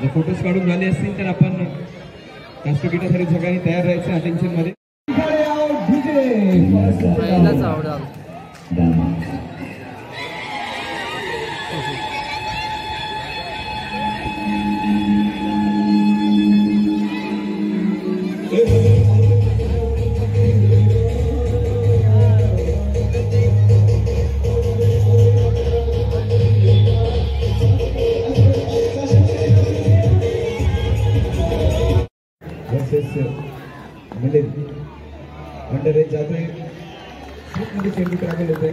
Photos काढून झाले असतील तर आपण राष्ट्रगीतासाठी सगळ्यांनी तयार राहायचं अटेन्शन मध्ये. अंडर जातोय मध्ये चेंडू ट्रॅव्हल होतोय.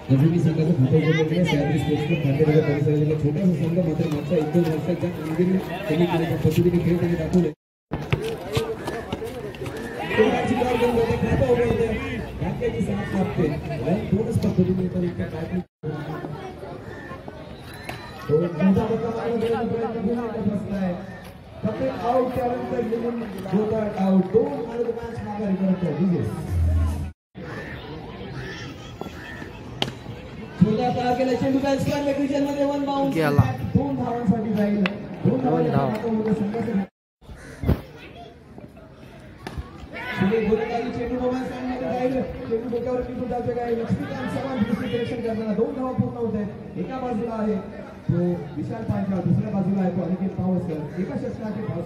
अजूनही संघाचं खातं उघडलेलं आहे. सह्याद्री स्पोर्ट्स क्लब खांदेनगर परिसरातील छोटासा संघ मात्र मागच्या 1-2 वर्षाच्या कामगिरी त्यांनी केल्याच्या पद्धतीने खेळ त्यांनी दाखवले. खातं उघडतंय घातल्याची साथ लागते. दोनच पद्धतीने येतात इतक्या काढली बसलाय. आउट त्यानंतर निघून गोटाळ आउट. 2 मार्ग मॅच माघारी करत आहे विजय. छोटा पार केला चेंडू बॅट्समॅन विकेटच्या मध्ये 1 बाउंस गेला. 2 धावांसाठी जाईल. 2 धाव संघाचे सुनील गोलंदाजी चेंडू बॅट्समॅनमध्ये जाईल. चेंडू डोक्यावर टिपून जातो काय लक्ष्मीकांत चव्हाण डिस्ट्रिक्शन करताना 2 धावा पूर्ण होत आहेत. एका बाजूला आहे तो विशाल पांचाळ, दुसऱ्या बाजूला आहे तो अनिकेत पावसकर. एका षटकाचे धाव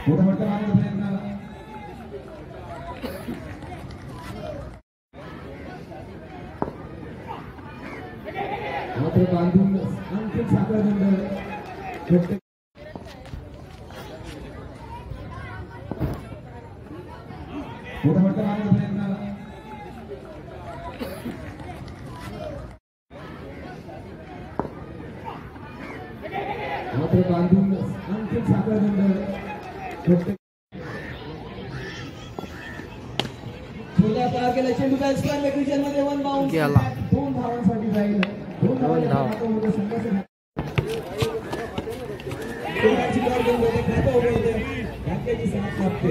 मोठा मोठा मारण्याचा प्रयत्न मात्र बांधून आणखी साखर घट्ट मोठा मोठा मारण्याचा प्रयत्न मात्र बांधून आणखी साखर घट्ट छोटा पार केला चेंडू बॅट्समॅन विकेटच्या मध्ये 1 बाउंस गेला. 2 धावांसाठी जाईल. 2 धावांमध्ये संघाचे खातं उघडतंय घातल्याची साथ लागते.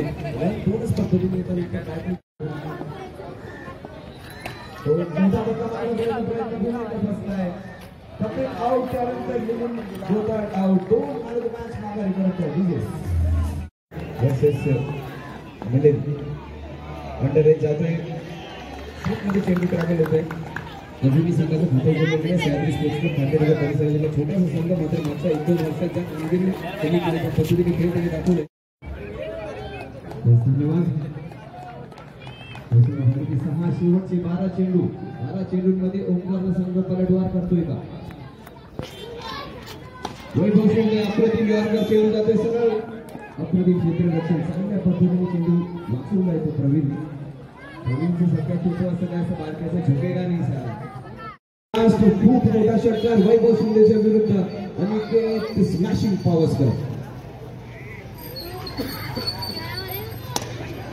दोनच पद्धतीने येतात इतक्या काढली बसलाय. आउट त्यानंतर निघून गोटाळ आउट. 2 मार्ग मॅच माघारी करत आहे विजय. अंडर जातोय मध्ये चेंडू ट्रॅव्हल होतोय. अजूनही संघाचं खातं उघडलेलं आहे. सह्याद्री स्पोर्ट्स क्लब खांदेनगर परिसरातील छोटासा संघ मात्र मागच्या 1-2 वर्षाच्या कामगिरी त्यांनी केल्याच्या पद्धतीने खेळ त्यांनी दाखवले. धन्यवाद. 6 शेवटचे 12 चेंडू. 12 चेंडूंमध्ये ओंकारचा संघ पलटवार करतोय का? वैभव शेंडे अप्रतिम यॉर्कर चेंडू जातोय सरळ. अप्रतिम क्षेत्ररक्षण चांगल्या पद्धतीने चेंडू वाचून जायचं प्रवीण. प्रवीणचं सगळ्यात खूप असं काय असं बारक्याचं झुकेगा नाही सारा. खूप मोठा षटकार वैभव शिंदेच्या विरुद्ध अनिकेत स्मॅशिंग पावसकर.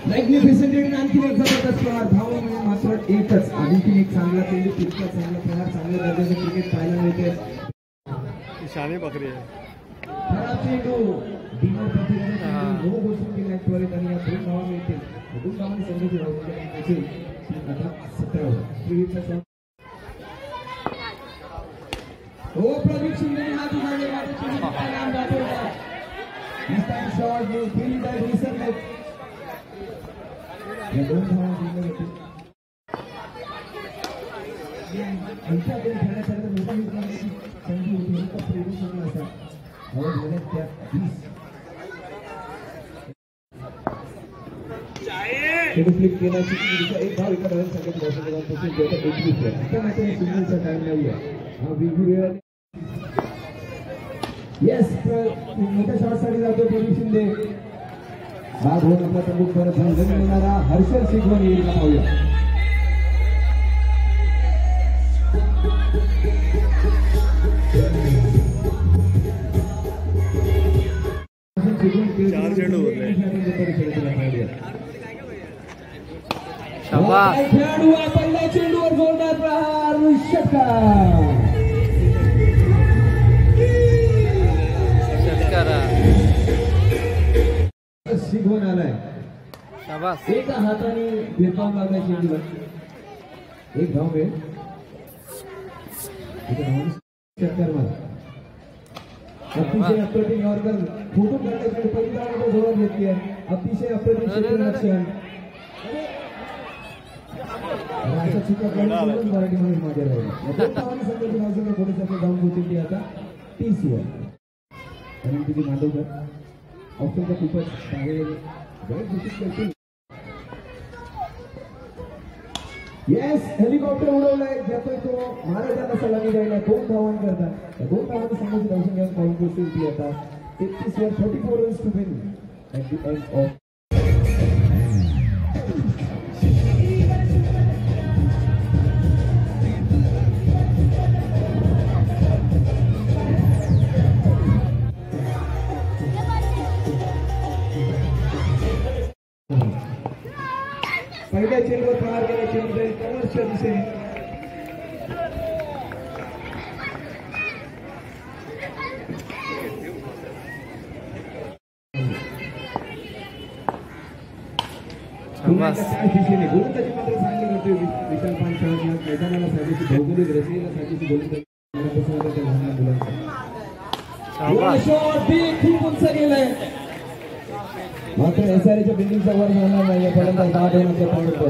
मॅग्निफिसंट आणखी एक जबरदस्त प्रहार. धावा म्हणजे मात्र एकच. आणखी एक चांगला चेंडू तितका चांगला प्रहार चांगल्या दर्जाचं क्रिकेट पाहायला मिळते. शाने बकरी आहे. खराब चेंडू डिनर प्रतिक्रिया नो बसून गेला त्वरित आणि या 2 धावा मिळतील. 2 धावांनी संघाची धावसंख्या आता 17. हो प्रदीप शिंदेने हात उघडले. नाम दाखवला. Shot field bye research. या 2 धावा जिंकल्या होतील. आमच्याकडे खेळण्यासाठी मोठा संधी होती. प्रेमी संघ असा धावा झाल्या त्या 20. चेंडू फ्लिप केला. एक धाव एका धावांनी संघाची धावसंख्या जाऊन पोहोचली. 21 आहे. आता मात्र सिग्नलचा टाइम नाही आहे. हा वेगवेगळ्या येस मोठ्या शॉटसाठी जातो प्रदीप शिंदे. बाद होऊन आपला प्रमुख परत झंझण येणारा हर्षल सिंघवन येईल का पाहूया. चार चेंडू होते. खेळाडू पहिल्या चेंडूवर जोरदार प्रहार. षटकार. सिंघवन आलाय. एका हाताने फिरकावून लागलाय चेंडूवर. एक धाव मिळेल. षटकार मार अतिशय अप्रतिम यॉर्कर फुटून काढण्यासाठी पहिली धाव जोरात घेतली आहे. अतिशय अप्रतिम क्षेत्ररक्षण अशा चुका करून मराठीमध्ये मागे राहिला. दोन धावांनी संघाची धावसंख्या थोडीसाठी धावून पोहोचली आता 30 वर. परंतु ती मांडवकर ऑप्शनचा खूपच चांगले बरेच घोषित करतील. येस हेलिकॉप्टर उडवलाय जातोय तो महाराजांना सलामी द्यायला 2 धावांकरता. 2 धावांनी संघाची धावसंख्या धावून पोहोचली आता 33 वर. 34 runs to win at the end of पहिल्या चेंडूवर प्रहार केला. चेंडू जाईल कमर्सच्या दिशेने. दिशेने गोलंदाजी मात्र चांगली करतोय विशाल पानशेत. मैदानाला साजेशी भौगोलिक रचनेला साजेशी गोलंदाजी खूप उंच गेलाय. मात्र एसआरच्या बिल्डिंगचा वर जाणार नाही. पर्यंत 10 धावांच्या पॉईंटवर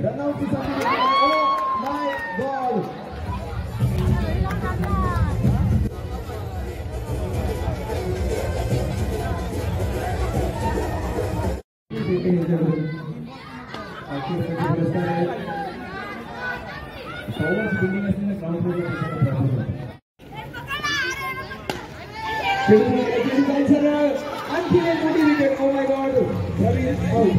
रनआउटची संधी. ओ माय गॉड बिल्डिंग असलेल्या ग्राउंड आणखी एक मोठी wicket. Oh my god Ravi out.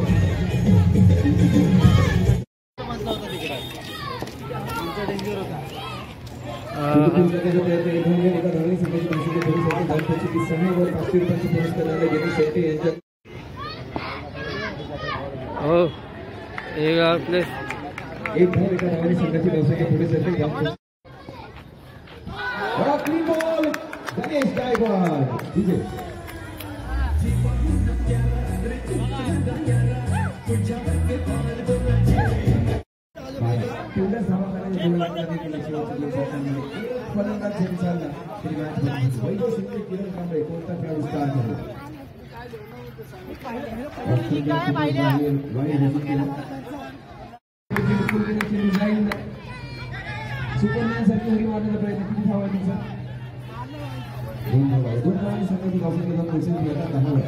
एक धाव एका धावाने संघाची धावसंख्या पुढे सरते. बॉल गणेश गायकवाड. तेवढ्याच धावा करायला फलंदाज जरी चालला तरी मॅच वैभव शिंदे, किरण कांबळे कोणता खेळाडू स्टार झाला. सुपरमॅनसाठी उडी मारण्याचा प्रयत्न. किती धावा तिचा? 2 धावा. 2 धावांनी संघाची धावसंख्या पोहोचली आता 10 वर.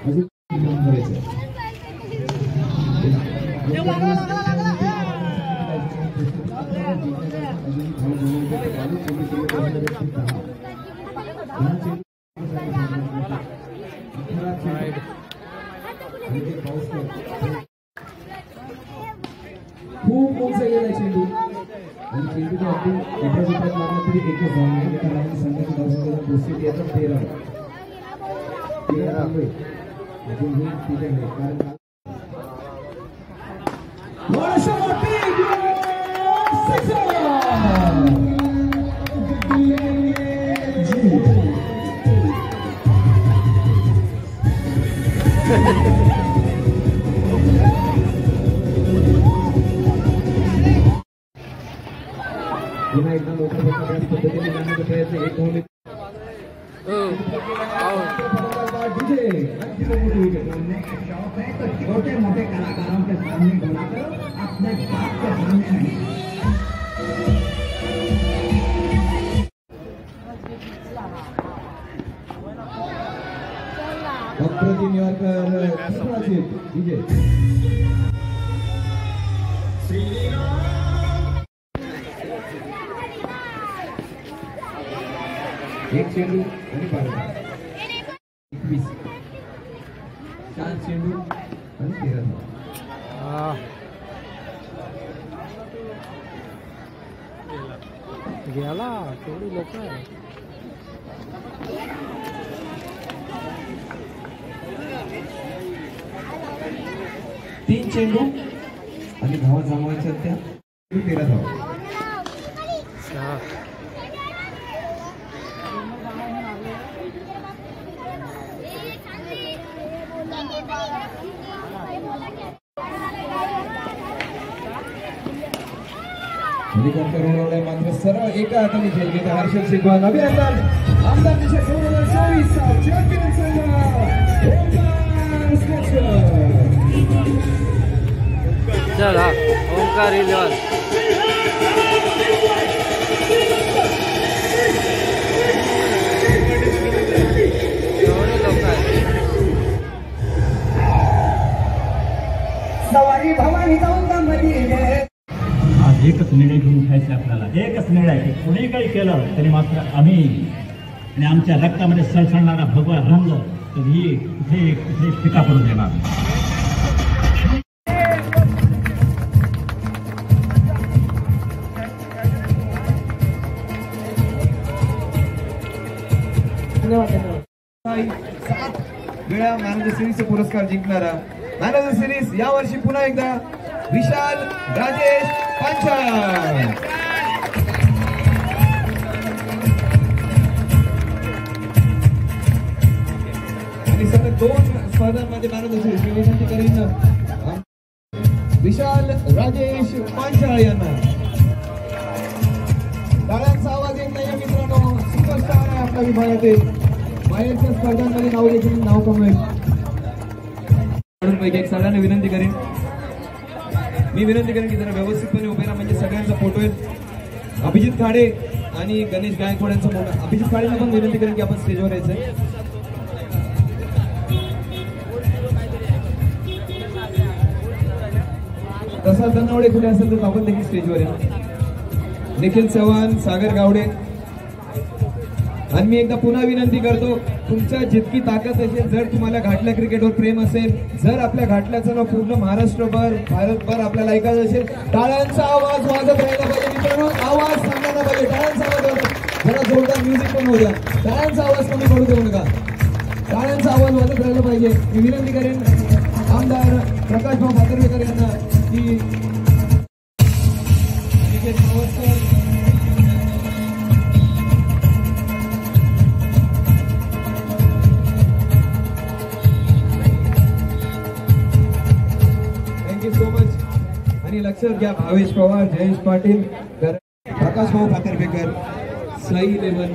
अजून काम करायचं. खूप उंच गेला चेंडू आणि चेंडूच्या अगदी एका मारला तरी एकच धाव नाही. एका धावाने संघाची धावसंख्या पोहोचली आता 13 अजून होईल तिच्याकडे. कारण पुन्हा एकदा मोठ्या प्रकारे पद्धतीने जाण्याचा प्रयत्न. एक धाव छोटे मोटे कलाकारों के सामने बुलाकर अपने बाप के सामने नहीं. अप्रतिम यॉर्कर विजय. एक चेंडू आणि 12 21 4 चेंडू आणि 13 धावा. हाँ गेला थोडी लोक आहे. तीन चेंडू आणि धावा जमवायच्या त्या 13 धावा. हाँ मात्र सरळ एका हाताने खेळ घेत हर्षद सिंगवान. अभिनंदन आमदार निषेध 2024 चा चॅम्पियन संघ ओंकार स्केचर. चल हाँ ओंकार इलेवन. सवारी भवानी जाऊन का मध्ये आज एकच निर्णय घेऊन खायचे आपल्याला. एकच निर्णय की कुणी काही केलं तरी मात्र आम्ही आणि आमच्या रक्तामध्ये सळसळणारा भगवा रंग कधी कुठे कुठे फिका पडू देणार. सात वेळा मॅन ऑफ द सिरीजचा पुरस्कार जिंकणारा मॅन ऑफ द सिरीज यावर्षी पुन्हा एकदा विशाल राजेश पांचाळ. आणि सलग 2 स्पर्धांमध्ये मॅन ऑफ द सिरीज विनंती करीन विशाल राजेश पांचाळ यांना. टाळ्यांचा आवाज येत नाही मित्रांनो. सुपरस्टार आहे आपल्या विभागातील. बाहेरच्या स्पर्धांमध्ये नाव देखील नाव कमवेल. पैकी एक सगळ्यांना विनंती करेन मी विनंती करेन की जरा व्यवस्थितपणे उभे राहा म्हणजे सगळ्यांचा फोटो येईल. अभिजित खाडे आणि गणेश गायकवाड यांचा मोठा. अभिजित खाडेंना पण विनंती करेन की आपण स्टेजवर यायचंय. तसा धनवडे कुठे असेल तर आपण देखील स्टेजवर या. निखिल चव्हाण, सागर गावडे. आणि मी एकदा पुन्हा विनंती करतो तुमच्या जितकी ताकद असेल, जर तुम्हाला घाटल्या क्रिकेटवर प्रेम असेल, जर आपल्या घाटल्याचं नाव पूर्ण महाराष्ट्रभर भारतभर आपल्याला ऐकायचं असेल, टाळ्यांचा आवाज वाजत राहिला पाहिजे मित्रांनो. आवाज सांगायला पाहिजे. टाळ्यांचा आवाज जरा जोरदार म्युझिक पण होऊ द्या. टाळ्यांचा आवाज कमी पडू देऊ नका. टाळ्यांचा आवाज वाजत राहिला पाहिजे. मी विनंती करेन आमदार प्रकाश भाऊ भाकरवेकर यांना की सो मच. आणि लक्षात घ्या भावेश पवार, जयेश पाटील, प्रकाश भाऊ खातरबेकर, साई 11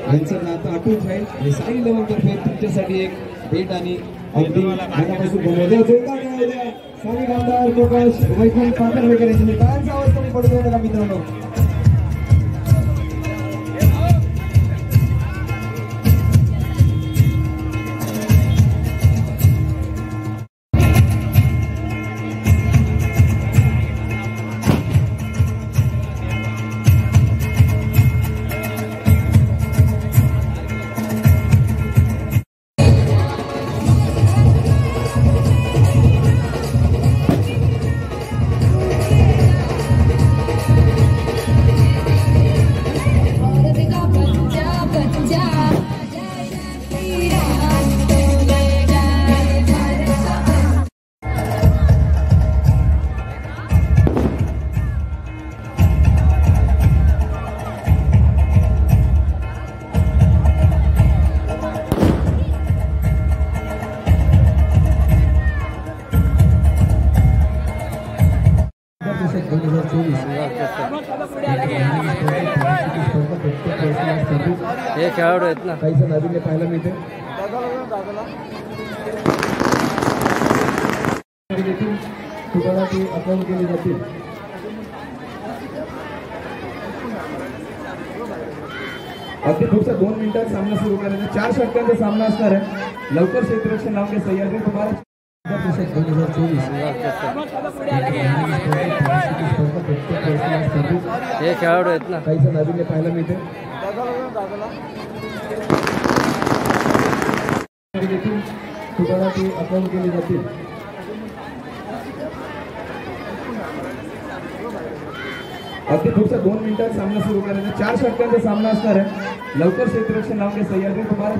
यांचं नातं अटूट आहे. आणि साई 11 तर्फे तुमच्यासाठी एक भेट आणि अगदी मनापासून बनवल्या साई आमदार प्रकाश वैकुंठ खातरबेकर यांचे टाळ्यांचा आवाज कमी पडू देऊ नका मित्रांनो. हे खेळाडू आहेत ना काही जण नवीन पाहायला मिळते. तुम्हाला ती अकाउंट केली जातील. अगदी पुढच्या 2 मिनिटात सामना सुरू करायचा. 4 षटकांचा सामना असणार आहे. लवकर क्षेत्ररक्षण लावून सह्याद्री तुम्हाला 2024 हे खेळाडू आहेत ना काही जण नवीन पाहायला मिळते. तुम्हाला ती अकाउंट केली जातील. अगदी पुढच्या 2 मिनिटात सामना सुरू करायचा. 4 षटकांचा सामना असणार आहे. लवकर क्षेत्ररक्षण लावून घ्या. सह्याद्री तुम्हाला